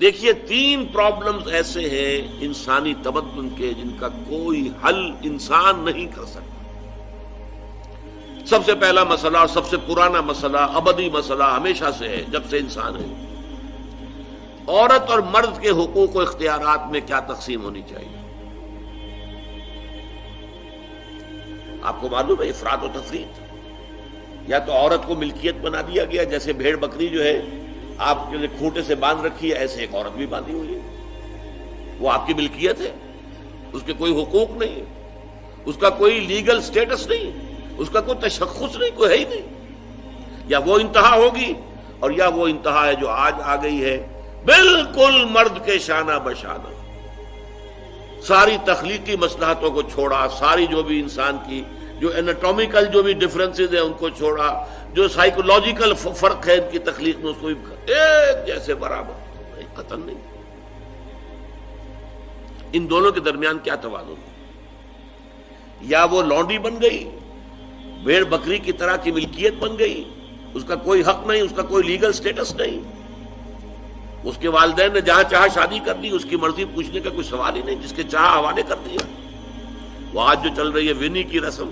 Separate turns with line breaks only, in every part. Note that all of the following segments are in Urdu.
دیکھیے 3 پرابلمز ایسے ہیں انسانی تمدن کے جن کا کوئی حل انسان نہیں کر سکتا۔ سب سے پہلا مسئلہ اور سب سے پرانا مسئلہ، ابدی مسئلہ ہمیشہ سے ہے جب سے انسان ہے، عورت اور مرد کے حقوق و اختیارات میں کیا تقسیم ہونی چاہیے۔ آپ کو معلوم ہے افراط و تفریط، یا تو عورت کو ملکیت بنا دیا گیا، جیسے بھیڑ بکری جو ہے آپ کے کھوٹے سے باندھ رکھی ہے، ایسے ایک عورت بھی باندھی ہوئی ہے، وہ آپ کی ملکیت ہے، اس کے کوئی حقوق نہیں ہے، اس کا کوئی لیگل سٹیٹس نہیں، اس کا کوئی تشخص نہیں، کوئی ہے ہی نہیں۔ یا وہ انتہا ہوگی اور یا وہ انتہا ہے جو آج آ گئی ہے، بالکل مرد کے شانہ بشانہ، ساری تخلیقی مصلحتوں کو چھوڑا، ساری جو بھی انسان کی جو انیٹومیکل جو بھی ڈفرنسز ہیں ان کو چھوڑا، جو سائیکولوجیکل فرق ہے ان کی تخلیق میں، اس کو ایک جیسے برابر، قطعاً نہیں۔ ان دونوں کے درمیان کیا توازن ہے؟ یا وہ لونڈی بن گئی، بھیڑ بکری کی طرح کی ملکیت بن گئی، اس کا کوئی حق نہیں، اس کا کوئی لیگل سٹیٹس نہیں، اس کے والدین نے جہاں چاہا شادی کر دی، اس کی مرضی پوچھنے کا کوئی سوال ہی نہیں، جس کے چاہا حوالے کر دیا۔ وہ آج جو چل رہی ہے ونی کی رسم،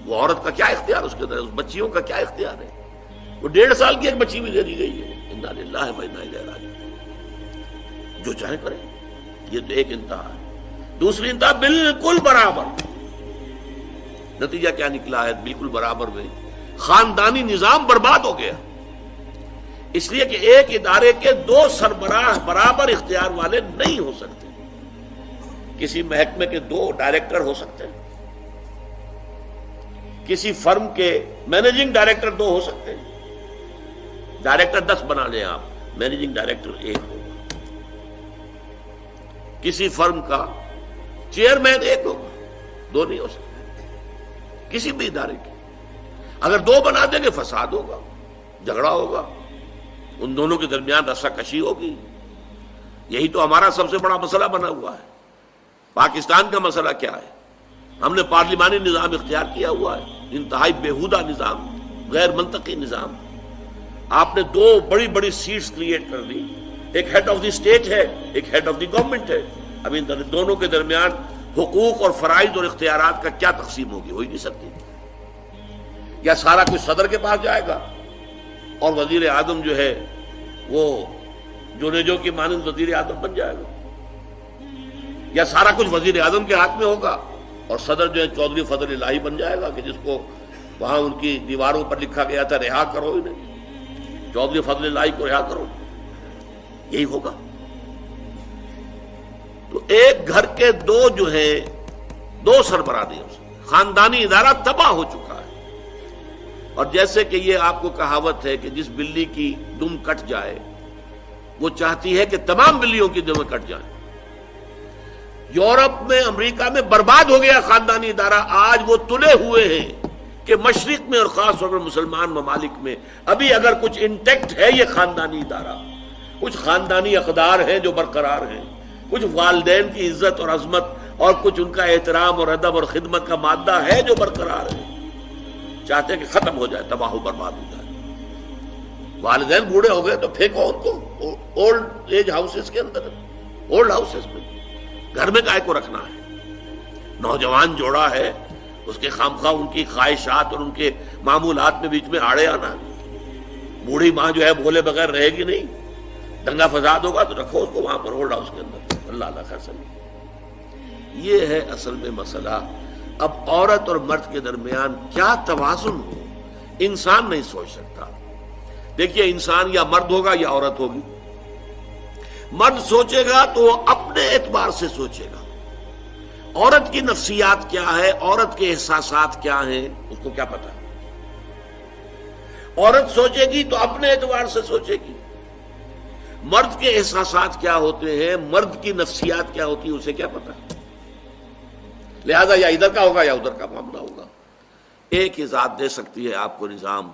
وہ عورت کا کیا اختیار اس کے اندر، اس بچیوں کا کیا اختیار ہے؟ وہ 1.5 سال کی ایک بچی بھی دے دی گئی ہے، انا للہ و انا الیہ راجعون، جو چاہے کرے۔ یہ تو ایک انتہا ہے۔ دوسری انتہا بالکل برابر، نتیجہ کیا نکلا ہے؟ بالکل برابر میں خاندانی نظام برباد ہو گیا، اس لیے کہ ایک ادارے کے 2 سربراہ برابر اختیار والے نہیں ہو سکتے۔ کسی محکمے کے 2 ڈائریکٹر ہو سکتے ہیں، کسی فرم کے مینیجنگ ڈائریکٹر 2 ہو سکتے ہیں، ڈائریکٹر 10 بنا لیں آپ، مینیجنگ ڈائریکٹر 1 ہوگا۔ کسی فرم کا چیئرمین 1 ہوگا، 2 نہیں ہو سکتے کسی بھی ادارے کے۔ اگر 2 بنا دیں گے فساد ہوگا، جھگڑا ہوگا، ان دونوں کے درمیان رسا کشی ہوگی۔ یہی تو ہمارا سب سے بڑا مسئلہ بنا ہوا ہے۔ پاکستان کا مسئلہ کیا ہے؟ ہم نے پارلیمانی نظام اختیار کیا ہوا ہے، انتہائی بیہودہ نظام، غیر منطقی نظام۔ آپ نے 2 بڑی بڑی سیٹس کریٹ کر دی، ایک ہیڈ آف دی اسٹیٹ ہے، ایک ہیڈ آف دی گورنمنٹ ہے۔ اب ان دونوں کے درمیان حقوق اور فرائض اور اختیارات کا کیا تقسیم ہوگی؟ ہو ہی نہیں سکتی۔ یا سارا کچھ صدر کے پاس جائے گا اور وزیر اعظم جو ہے وہ جونیجو کی مانند وزیر اعظم بن جائے گا، یا سارا کچھ وزیر اعظم کے ہاتھ میں ہوگا اور صدر جو ہے چودھری فضل الہی بن جائے گا، کہ جس کو وہاں ان کی دیواروں پر لکھا گیا تھا رہا کرو انہیں، چودھری فضل الہی کو رہا کرو، یہی ہوگا۔ تو ایک گھر کے 2 جو ہیں 2 سربراہ دیں، خاندانی ادارہ تباہ ہو چکا ہے۔ اور جیسے کہ یہ آپ کو کہاوت ہے کہ جس بلی کی دم کٹ جائے وہ چاہتی ہے کہ تمام بلیوں کی دمیں کٹ جائیں۔ یورپ میں، امریکہ میں برباد ہو گیا خاندانی ادارہ، آج وہ تلے ہوئے ہیں کہ مشرق میں اور خاص طور پر مسلمان ممالک میں ابھی اگر کچھ انٹیکٹ ہے یہ خاندانی ادارہ، کچھ خاندانی اقدار ہیں جو برقرار ہیں، کچھ والدین کی عزت اور عظمت اور کچھ ان کا احترام اور ادب اور خدمت کا مادہ ہے جو برقرار ہے۔ چاہتے ہیں کہ ختم ہو جائے، تباہ و برباد ہو جائے۔ والدین بوڑھے ہو گئے تو پھینکو ان کو اولڈ ایج ہاؤسز کے اندر، اولڈ ہاؤسز میں، گھر میں کائے کو رکھنا ہے؟ نوجوان جوڑا ہے، اس کے خامخواہ ان کی خواہشات اور ان کے معمولات میں بیچ میں آڑے آنا۔ بوڑھی ماں جو ہے بولے بغیر رہے گی نہیں، دنگا فساد ہوگا تو رکھو اس کو وہاں پر اولڈ ہاؤس کے اندر، اللہ اللہ خیر سمجھے۔ یہ ہے اصل میں مسئلہ۔ اب عورت اور مرد کے درمیان کیا توازن ہو، انسان نہیں سوچ سکتا۔ دیکھیے انسان یا مرد ہوگا یا عورت ہوگی۔ مرد سوچے گا تو وہ اپنے اعتبار سے سوچے گا، عورت کی نفسیات کیا ہے، عورت کے احساسات کیا ہیں، اس کو کیا پتا۔ عورت سوچے گی تو اپنے اعتبار سے سوچے گی، مرد کے احساسات کیا ہوتے ہیں، مرد کی نفسیات کیا ہوتی ہے، اسے کیا پتا۔ لہذا یا ادھر کا ہوگا یا ادھر کا معاملہ ہوگا۔ ایک ہی ذات دے سکتی ہے آپ کو نظام،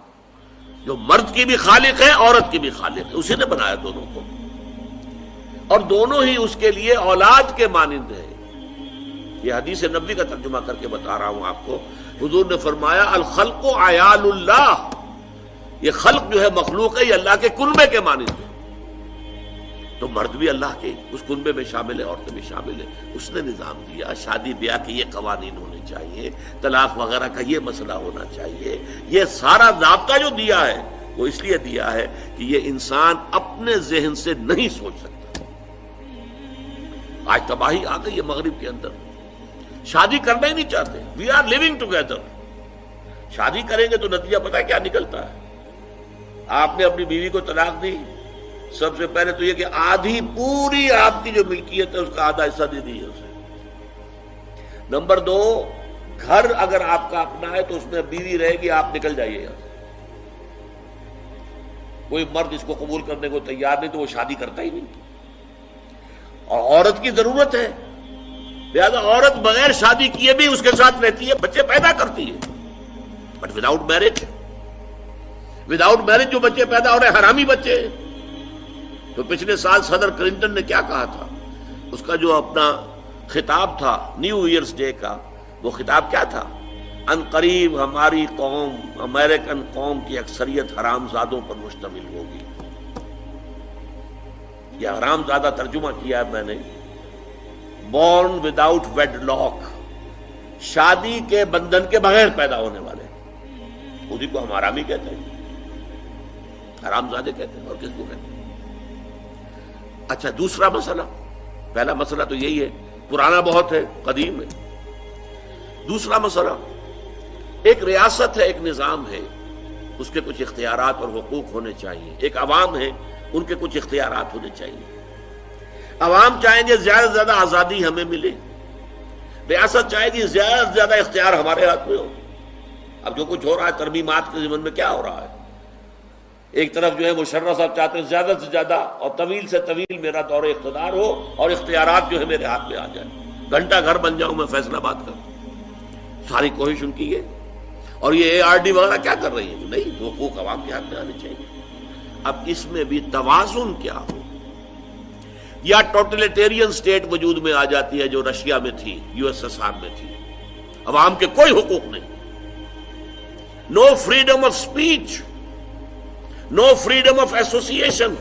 جو مرد کی بھی خالق ہے عورت کی بھی خالق ہے، اسی نے بنایا دونوں کو، اور دونوں ہی اس کے لیے اولاد کے مانند ہیں۔ یہ حدیث نبوی کا ترجمہ کر کے بتا رہا ہوں آپ کو۔ حضور نے فرمایا الخلق عیال اللہ، یہ خلق جو ہے مخلوق ہے، یہ اللہ کے کلبے کے مانند ہے۔ تو مرد بھی اللہ کے اس کنبے میں شامل ہے، عورتیں بھی شامل ہے. اس نے نظام دیا، شادی بیاہ کے یہ قوانین ہونے چاہیے، طلاق وغیرہ کا یہ مسئلہ ہونا چاہیے. یہ سارا ضابطہ جو دیا ہے وہ اس لیے دیا ہے کہ یہ انسان اپنے ذہن سے نہیں سوچ سکتا. آج تباہی آ گئی ہے مغرب کے اندر، شادی کرنا ہی نہیں چاہتے. We are living together. شادی کریں گے تو نتیجہ پتہ ہے کیا نکلتا ہے؟ آپ نے اپنی بیوی کو طلاق دی، سب سے پہلے تو یہ کہ آدھی پوری آپ کی جو ملکیت ہے اس کا آدھا حصہ دے دیجیے اسے. نمبر 2، گھر اگر آپ کا اپنا ہے تو اس میں بیوی رہے گی، آپ نکل جائیے گا. کوئی مرد اس کو قبول کرنے کو تیار نہیں تو وہ شادی کرتا ہی نہیں. اور عورت کی ضرورت ہے، لہذا عورت بغیر شادی کیے بھی اس کے ساتھ رہتی ہے، بچے پیدا کرتی ہے. بٹ وداؤٹ میرج جو بچے پیدا ہو رہے ہیں حرامی بچے. تو پچھلے سال صدر کلنٹن نے کیا کہا تھا؟ اس کا جو اپنا خطاب تھا نیو ایئرز ڈے کا، وہ خطاب کیا تھا؟ ان قریب ہماری قوم، امریکن قوم کی اکثریت حرام زادوں پر مشتمل ہوگی. یہ حرام زادہ ترجمہ کیا ہے میں نے، بورن وداؤٹ ویڈ لاک، شادی کے بندھن کے بغیر پیدا ہونے والے. اسی کو ہم حرامی کہتے ہیں، حرام زادے کہتے ہیں. اور کس کو کہتے ہیں؟ اچھا، دوسرا مسئلہ، پہلا مسئلہ تو یہی ہے، پرانا بہت ہے، قدیم ہے. دوسرا مسئلہ، ایک ریاست ہے، ایک نظام ہے، اس کے کچھ اختیارات اور حقوق ہونے چاہیے. ایک عوام ہے، ان کے کچھ اختیارات ہونے چاہیے. عوام چاہیں گے زیادہ سے زیادہ آزادی ہمیں ملے، ریاست چاہے گی زیادہ سے زیادہ اختیار ہمارے ہاتھ میں ہو. اب جو کچھ ہو رہا ہے ترمیمات کے ضمن میں، کیا ہو رہا ہے؟ ایک طرف جو ہے مشرف صاحب چاہتے ہیں زیادہ سے زیادہ اور طویل سے طویل میرا دور اقتدار ہو اور اختیارات جو ہے میرے ہاتھ میں آ جائے، گھنٹہ گھر بن جاؤں میں فیصلہ بات کروں. ساری کوشش ان کی ہے. اور یہ ARD وغیرہ کیا کر رہی ہے؟ نہیں، حقوق عوام کے ہاتھ میں آنے چاہیے. اب اس میں بھی توازن کیا ہو؟ یا ٹوٹلیٹیرین سٹیٹ وجود میں آ جاتی ہے جو رشیا میں تھی، USSR میں تھی، عوام کے کوئی حقوق نہیں، no freedom of speech, no freedom of association.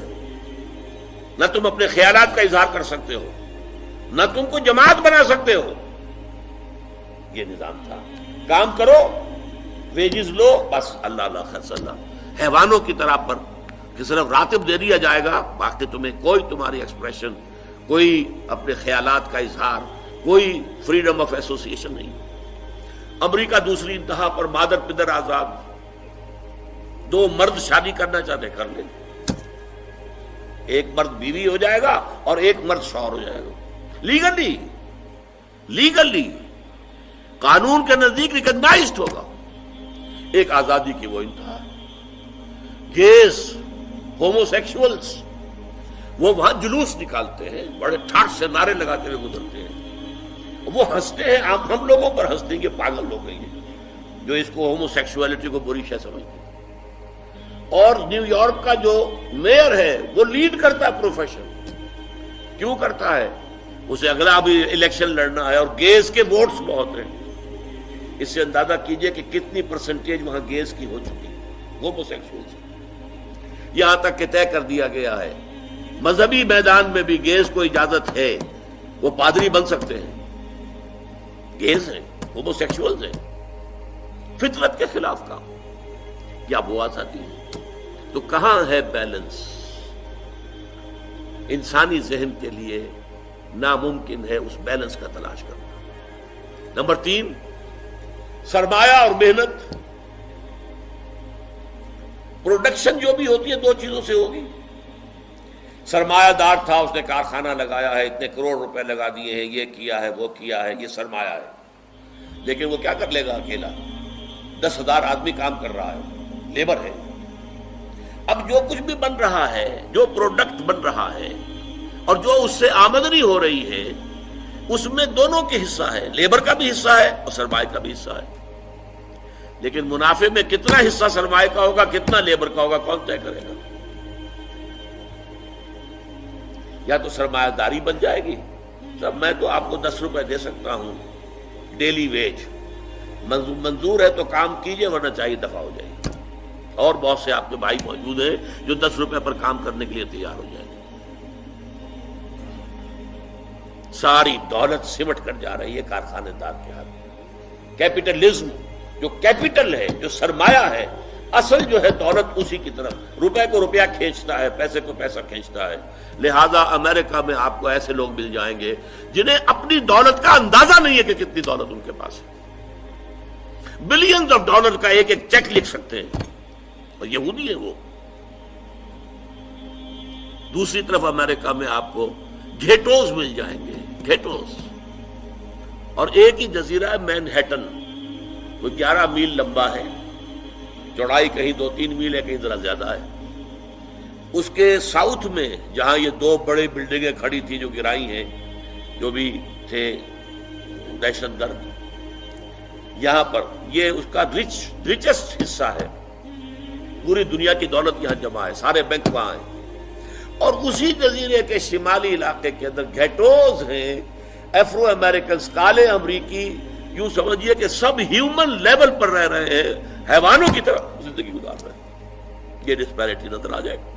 نہ تم اپنے خیالات کا اظہار کر سکتے ہو، نہ تم کو جماعت بنا سکتے ہو. یہ نظام تھا. کام کرو، ویجز لو، بس اللہ اللہ خیر اللہ. حیوانوں کی طرح پر کہ صرف راتب دے دیا جائے گا، باقی تمہیں کوئی تمہاری ایکسپریشن، کوئی اپنے خیالات کا اظہار، کوئی فریڈم آف ایسوسیشن نہیں. امریکہ دوسری انتہا پر، مادر پدر آزاد. 2 مرد شادی کرنا چاہتے کر لیں، ایک مرد بیوی ہو جائے گا اور ایک مرد شوہر ہو جائے گا. لیگلی قانون کے نزدیک ریکگنائزڈ ہوگا. ایک آزادی کی وہ انتہا. گیز، ہومو سیکشولز، وہ وہاں جلوس نکالتے ہیں، بڑے ٹھاٹ سے نعرے لگاتے ہوئے گزرتے ہیں. وہ ہنستے ہیں، ہم لوگوں پر ہنستے ہیں کہ پاگل لوگ ہیں جو اس کو ہومو سیکشولیٹی کو بری شے سمجھتے ہیں. اور نیو یارک کا جو میئر ہے وہ لیڈ کرتا ہے پروفیشن. کیوں کرتا ہے؟ اسے اگلا بھی الیکشن لڑنا ہے اور گیز کے ووٹس بہت ہیں. اس سے اندازہ کیجئے کہ کتنی پرسنٹیج وہاں گیز کی ہو چکی ہے، ہومو سیکشولز. یہاں تک کہ طے کر دیا گیا ہے مذہبی میدان میں بھی گیز کو اجازت ہے، وہ پادری بن سکتے ہیں. گیز ہیں، ہومو سیکشولز ہیں. فطرت کے خلاف کام یا وہ آزادی ہے. تو کہاں ہے بیلنس؟ انسانی ذہن کے لیے ناممکن ہے اس بیلنس کا تلاش کرنا. نمبر 3، سرمایہ اور محنت. پروڈکشن جو بھی ہوتی ہے 2 چیزوں سے ہوگی. سرمایہ دار تھا، اس نے کارخانہ لگایا ہے، اتنے کروڑ روپے لگا دیے ہیں، یہ کیا ہے، وہ کیا ہے، یہ سرمایہ ہے. لیکن وہ کیا کر لے گا اکیلا؟ 10,000 آدمی کام کر رہا ہے، لیبر ہے. اب جو کچھ بھی بن رہا ہے، جو پروڈکٹ بن رہا ہے اور جو اس سے آمدنی ہو رہی ہے، اس میں دونوں کے حصہ ہے، لیبر کا بھی حصہ ہے اور سرمایہ کا بھی حصہ ہے. لیکن منافع میں کتنا حصہ سرمایہ کا ہوگا، کتنا لیبر کا ہوگا، کون طے کرے گا؟ یا تو سرمایہ داری بن جائے گی، سب میں تو آپ کو 10 روپے دے سکتا ہوں ڈیلی ویج، منظور ہے تو کام کیجئے ورنہ چاہیے دفع ہو جائے گی. اور بہت سے آپ کے بھائی موجود ہیں جو 10 روپے پر کام کرنے کے لیے تیار ہو جائیں گے. ساری دولت سمٹ کر جا رہی ہے کارخانے دار کے ہاتھ۔ کیپٹلزم جو کیپٹل ہے، جو سرمایہ ہے، اصل جو ہے دولت اسی کی طرف، روپے کو روپیہ کھینچتا ہے، پیسے کو پیسہ کھینچتا ہے۔ لہذا امریکہ میں آپ کو ایسے لوگ مل جائیں گے جنہیں اپنی دولت کا اندازہ نہیں ہے کہ کتنی دولت ان کے پاس ہے، بلینز آف ڈالر کا ایک ایک چیک لکھ سکتے ہیں، اور یہودی ہے وہ۔ دوسری طرف امریکہ میں آپ کو گھیٹوز مل جائیں گے، گھیٹوز، اور ایک ہی جزیرہ ہے مینہٹن، وہ 11 میل لمبا ہے، چوڑائی کہیں 2-3 میل ہے، کہیں ذرا زیادہ ہے۔ اس کے ساؤتھ میں جہاں یہ 2 بڑے بلڈنگیں کھڑی تھی جو گرائی ہیں، جو بھی تھے دہشت گرد، یہاں پر یہ اس کا ریچسٹ حصہ ہے، پوری دنیا کی دولت یہاں جمع ہے، سارے بینک وہاں ہیں۔ اور اسی جزیرے کے شمالی علاقے کے اندر گھیٹوز ہیں، افرو امریکنز، کالے امریکی، یوں سمجھیے کہ سب ہیومن لیول پر رہ رہے ہیں، حیوانوں کی طرح زندگی گزار رہے ہیں۔ یہ ڈسپیرٹی نظر آ جائے گا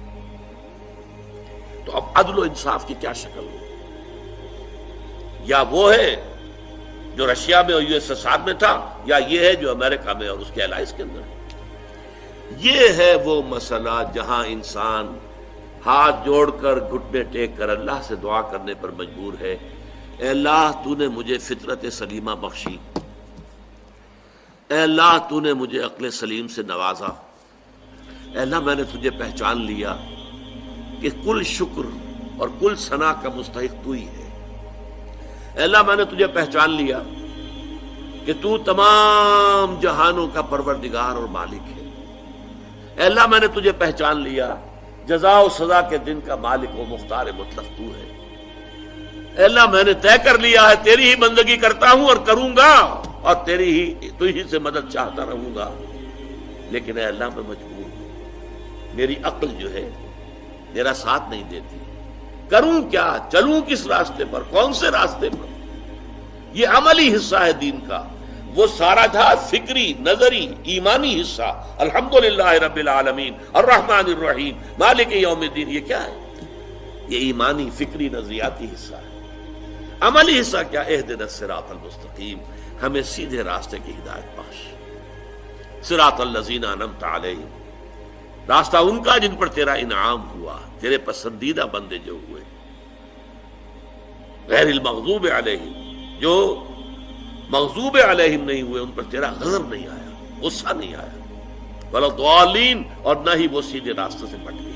تو اب عدل و انصاف کی کیا شکل ہو؟ یا وہ ہے جو رشیا میں اور USSR میں تھا، یا یہ ہے جو امریکہ میں اور اس کے الائز کے اندر ہے۔ یہ ہے وہ مسئلہ جہاں انسان ہاتھ جوڑ کر، گھٹنے ٹیک کر اللہ سے دعا کرنے پر مجبور ہے، اے اللہ تو نے مجھے فطرت سلیمہ بخشی، اے اللہ تو نے مجھے عقل سلیم سے نوازا، اے اللہ میں نے تجھے پہچان لیا کہ کل شکر اور کل ثنا کا مستحق تو ہی ہے، اے اللہ میں نے تجھے پہچان لیا کہ تو تمام جہانوں کا پروردگار اور مالک ہے، اے اللہ میں نے تجھے پہچان لیا جزا و سزا کے دن کا مالک و مختار مطلق تو ہے، اے اللہ میں نے طے کر لیا ہے تیری ہی بندگی کرتا ہوں اور کروں گا، اور تو ہی سے مدد چاہتا رہوں گا، لیکن اے اللہ میں مجبور ہوں، میری عقل جو ہے میرا ساتھ نہیں دیتی، کروں کیا، چلوں کس راستے پر، کون سے راستے پر؟ یہ عملی حصہ ہے دین کا، وہ سارا تھا فکری، نظری، ایمانی حصہ، الحمدللہ رب العالمین الرحمن الرحیم مالک یوم الدین، یہ کیا ہے؟ یہ ایمانی، فکری، نظریاتی حصہ ہے۔ عملی حصہ کیا؟ اہدنا الصراط المستقیم، ہمیں سیدھے راستے کی ہدایت بخش، صراط الذین انعمت علیہم، راستہ ان کا جن پر تیرا انعام ہوا، تیرے پسندیدہ بندے جو ہوئے، غیر المغضوب علیہم، جو مغضوب علیہم نہیں ہوئے، ان پر تیرا غضب نہیں آیا، غصہ نہیں آیا، ولا الضالین، اور نہ ہی وہ سیدھے راستے سے پٹ گئی۔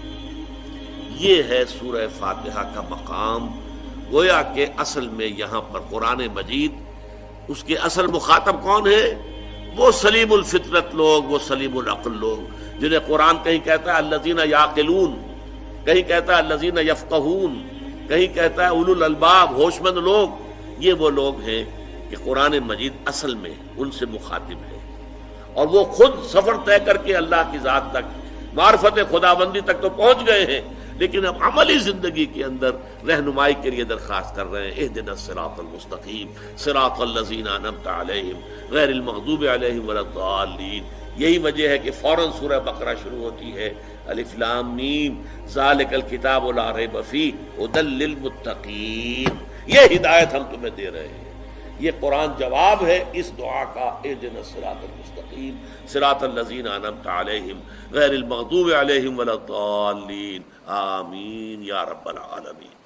یہ ہے سورہ فاتحہ کا مقام۔ گویا کہ اصل میں یہاں پر قرآن مجید، اس کے اصل مخاطب کون ہے؟ وہ سلیم الفطرت لوگ، وہ سلیم العقل لوگ، جنہیں قرآن کہیں کہتا ہے الذین یعقلون، کہیں کہتا ہے الذین یفقہون، کہیں کہتا ہے اولو الالباب، ہوش مند لوگ۔ یہ وہ لوگ ہیں کہ قرآن مجید اصل میں ان سے مخاطب ہے، اور وہ خود سفر طے کر کے اللہ کی ذات تک، معرفت خداوندی تک تو پہنچ گئے ہیں، لیکن اب عملی زندگی کے اندر رہنمائی کے لیے درخواست کر رہے ہیں، اہدنا الصراط المستقیم صراط الذین انعمت علیہم غیر المغضوب علیہم ولا الضالین۔ یہی وجہ ہے کہ فوراً سورہ بقرہ شروع ہوتی ہے، الف لام میم ذالک الکتاب لا ریب فیہ ھدی للمتقین، یہ ہدایت ہم تمہیں دے رہے ہیں۔ یہ قرآن جواب ہے اس دعا کا، اہدنا الصراط المستقیم صراط الذین انعمت علیہم غیر المغضوب علیہم ولا الضالین، آمین یا رب العالمین۔